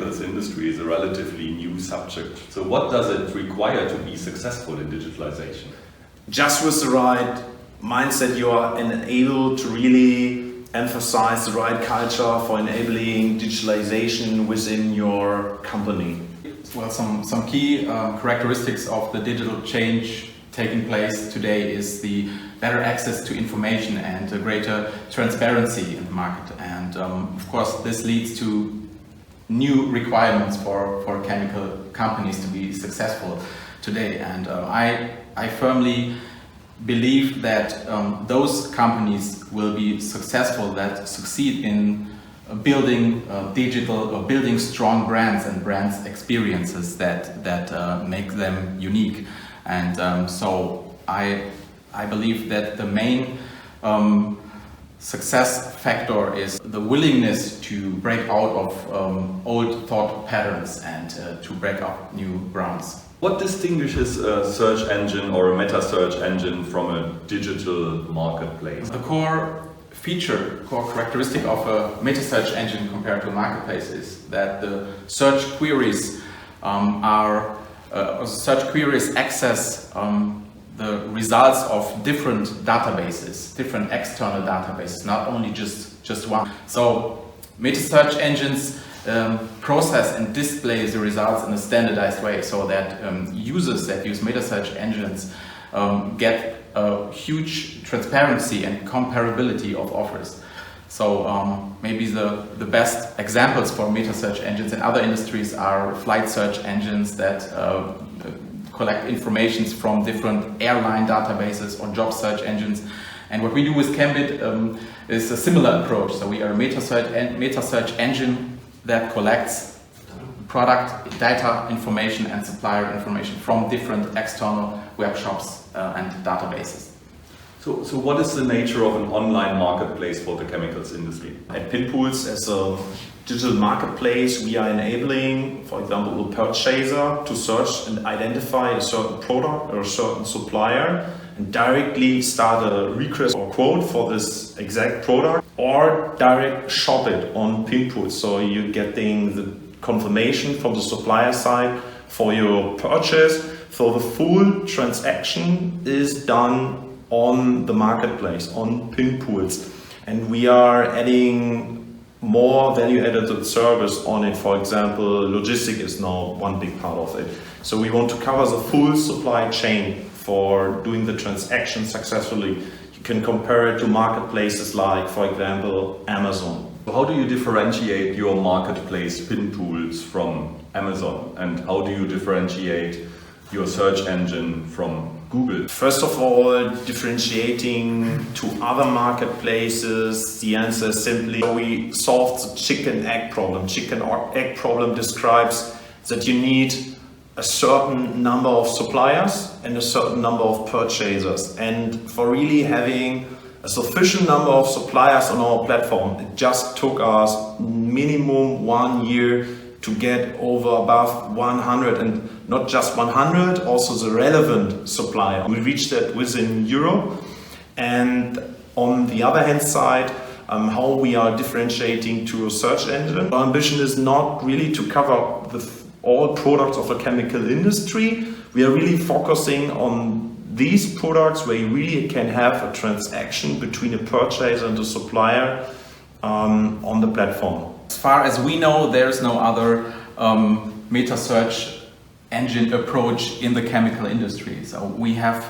chemicals industry is a relatively new subject. So what does it require to be successful in digitalization? Just with the right mindset, you are enabled to really emphasize the right culture for enabling digitalization within your company. Well, some key characteristics of the digital change taking place today is the better access to information and a greater transparency in the market. And of course, this leads to new requirements for chemical companies to be successful today. And I firmly believe that those companies will be successful that succeed in building digital or building strong brands and brands experiences that make them unique. And so I believe that the main success factor is the willingness to break out of old thought patterns and to break up new grounds. What distinguishes a search engine or a meta search engine from a digital marketplace? The core characteristic of a meta search engine compared to a marketplace is that the search queries access the results of different databases, different external databases, not only just one. So meta search engines process and display the results in a standardized way so that users that use meta search engines get a huge transparency and comparability of offers. So maybe the best examples for meta search engines in other industries are flight search engines that collect information from different airline databases or job search engines. And what we do with chembid is a similar approach. So we are a meta search engine that collects product data information and supplier information from different external web shops and databases. So what is the nature of an online marketplace for the chemicals industry? At PINPOOLS, as a digital marketplace, we are enabling, for example, a purchaser to search and identify a certain product or a certain supplier and directly start a request or quote for this exact product, or direct shop it on PINPOOLS. So you're getting the confirmation from the supplier side for your purchase. So the full transaction is done on the marketplace, on PINPOOLS. And we are adding more value-added service on it. For example, logistics is now one big part of it. So we want to cover the full supply chain for doing the transaction successfully. You can compare it to marketplaces like, for example, Amazon. How do you differentiate your marketplace PINPOOLS from Amazon? And how do you differentiate your search engine from Google? First of all, differentiating to other marketplaces, the answer is simply we solved the chicken-egg problem. Chicken-egg problem describes that you need a certain number of suppliers and a certain number of purchasers. And for really having a sufficient number of suppliers on our platform, it just took us minimum 1 year to get above 100, and not just 100, also the relevant supplier. We reached that within Europe. And on the other hand side, how we are differentiating to a search engine. Our ambition is not really to cover all products of the chemical industry. We are really focusing on these products where you really can have a transaction between a purchaser and a supplier on the platform. As far as we know, there's no other meta search engine approach in the chemical industry. So we have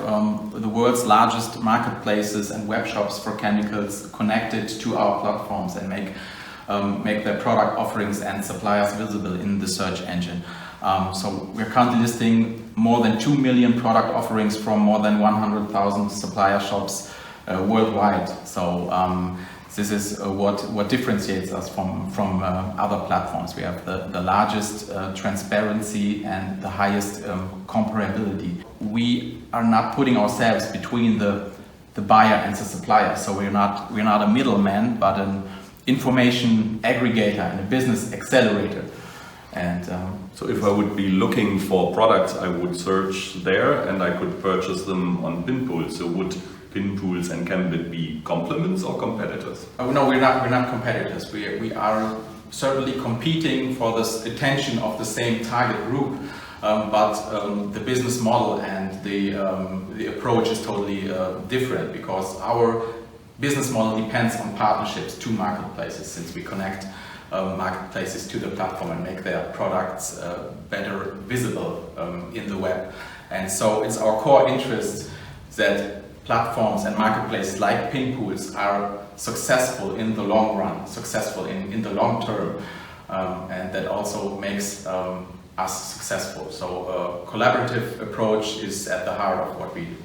the world's largest marketplaces and web shops for chemicals connected to our platforms and make their product offerings and suppliers visible in the search engine. So we're currently listing more than 2 million product offerings from more than 100,000 supplier shops worldwide. So this is what differentiates us from other platforms. We have the largest transparency and the highest comparability. We are not putting ourselves between the buyer and the supplier. So we're not a middleman, but an information aggregator and a business accelerator. And so if I would be looking for products, I would search there and I could purchase them on PINPOOLS. So would PINPOOLS and chembid be complements or competitors? Oh, no, we're not competitors. We are certainly competing for this attention of the same target group, but the business model and the approach is totally different, because our business model depends on partnerships to marketplaces, since we connect marketplaces to the platform and make their products better visible in the web. And so it's our core interest that platforms and marketplaces like PINPOOLS are successful in the long run, successful in the long term, and that also makes us successful. So a collaborative approach is at the heart of what we do.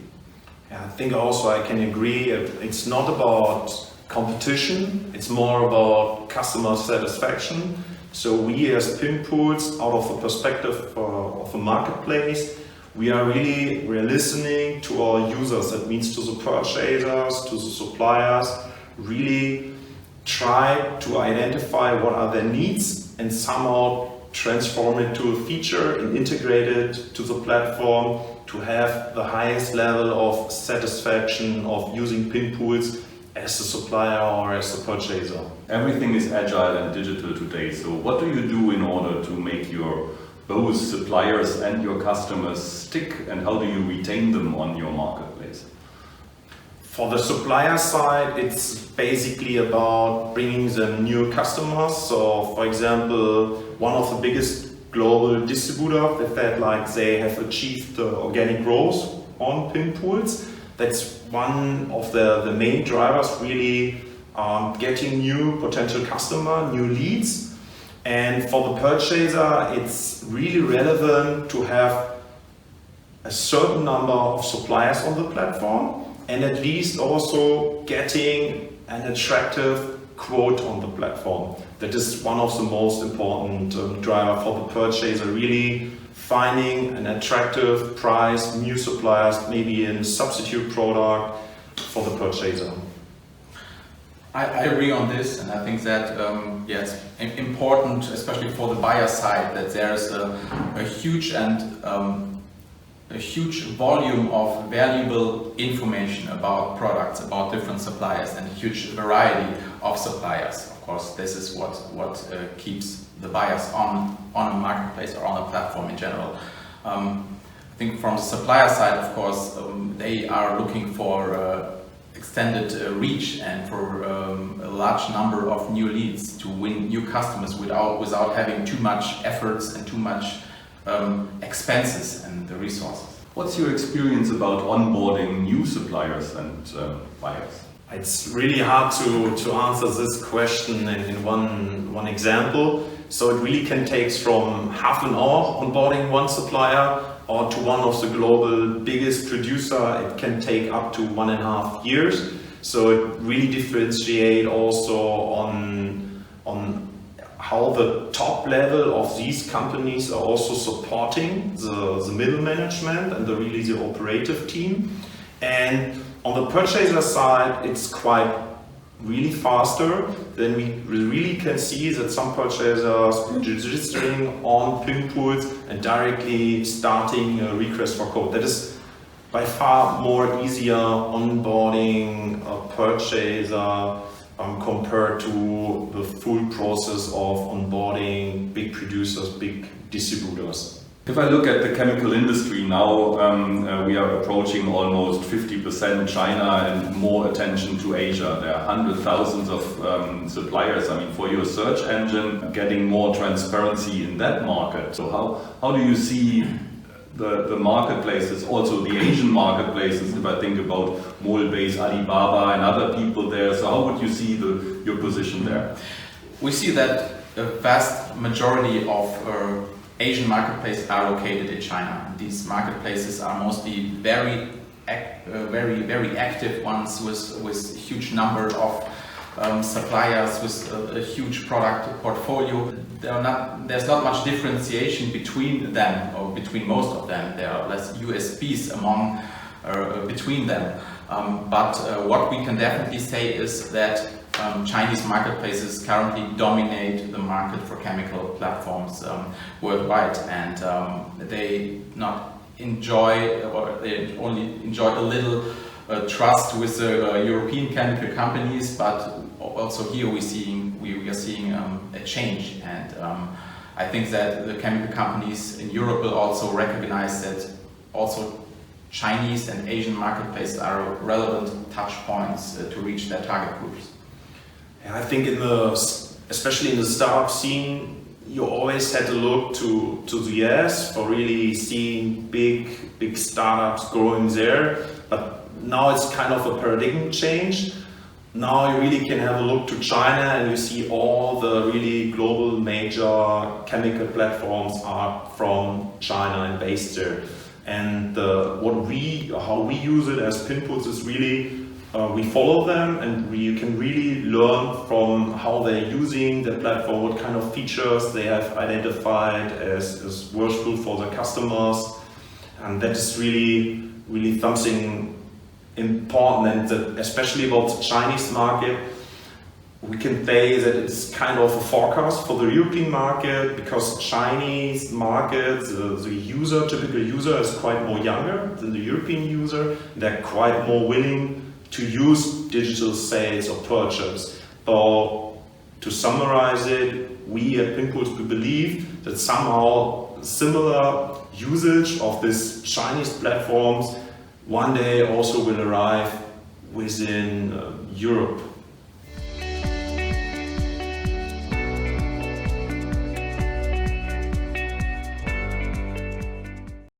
Yeah, I think also I can agree, it's not about competition, it's more about customer satisfaction. So we as PINPOOLS, out of the perspective of a marketplace, we are listening to our users. That means to the purchasers, to the suppliers, really try to identify what are their needs and somehow transform it to a feature and integrate it to the platform to have the highest level of satisfaction of using PINPOOLS as a supplier or as a purchaser. Everything is agile and digital today, so what do you do in order to make your both suppliers and your customers stick, and how do you retain them on your marketplace? For the supplier side, it's basically about bringing them new customers. So for example, one of the biggest global distributors that they have achieved organic growth on PINPOOLS. That's one of the main drivers, really getting new potential customer, new leads. And for the purchaser, it's really relevant to have a certain number of suppliers on the platform, and at least also getting an attractive quote on the platform. That is one of the most important driver for the purchaser, really finding an attractive price, new suppliers, maybe a substitute product for the purchaser. I agree on this, and I think that it's important, especially for the buyer side, that there's a huge volume of valuable information about products, about different suppliers, and a huge variety of suppliers. Of course, this is what keeps the buyers on a marketplace or on a platform in general. I think from the supplier side, of course, they are looking for extended reach and for a large number of new leads to win new customers without having too much efforts and too much expenses and the resources. What's your experience about onboarding new suppliers and buyers? It's really hard to answer this question in one example. So it really can take from half an hour onboarding one supplier, or to one of the global biggest producer, it can take up to 1.5 years. So it really differentiates also on how the top level of these companies are also supporting the middle management and the operative team. And on the purchaser side, it's quite really faster. Then we really can see that some purchasers registering on PINPOOLS and directly starting a request for quote. That is by far more easier onboarding a purchaser compared to the full process of onboarding big producers, big distributors. If I look at the chemical industry now, we are approaching almost 50% China and more attention to Asia. There are hundreds of thousands of suppliers. I mean, for your search engine, getting more transparency in that market. So how do you see the marketplaces, also the Asian marketplaces, if I think about Mole-based Alibaba and other people there? So how would you see your position there? We see that a vast majority of Asian marketplaces are located in China. These marketplaces are mostly very active ones with huge number of suppliers, with a huge product portfolio. There's not much differentiation between them, or between most of them. There are less USPs between them. But what we can definitely say is that Chinese marketplaces currently dominate the market for chemical platforms worldwide, and they not enjoy, or they only enjoy a little trust with the European chemical companies, but also here we we are seeing a change, and I think that the chemical companies in Europe will also recognize that also Chinese and Asian marketplaces are relevant touch points to reach their target groups. I think especially in the startup scene, you always had to look to the US for really seeing big startups growing there. But now it's kind of a paradigm change. Now you really can have a look to China and you see all the really global major chemical platforms are from China and based there. And how we use it as PINPOOLS is really we follow them, and you can really learn from how they're using the platform, what kind of features they have identified as worthwhile for the customers, and that is really something important. And that, especially about the Chinese market, we can say that it's kind of a forecast for the European market, because Chinese market, the typical user is quite more younger than the European user. They're quite more willing to use digital sales or purchase. So to summarize it, we at PINPOOLS, we believe that somehow similar usage of these Chinese platforms one day also will arrive within Europe.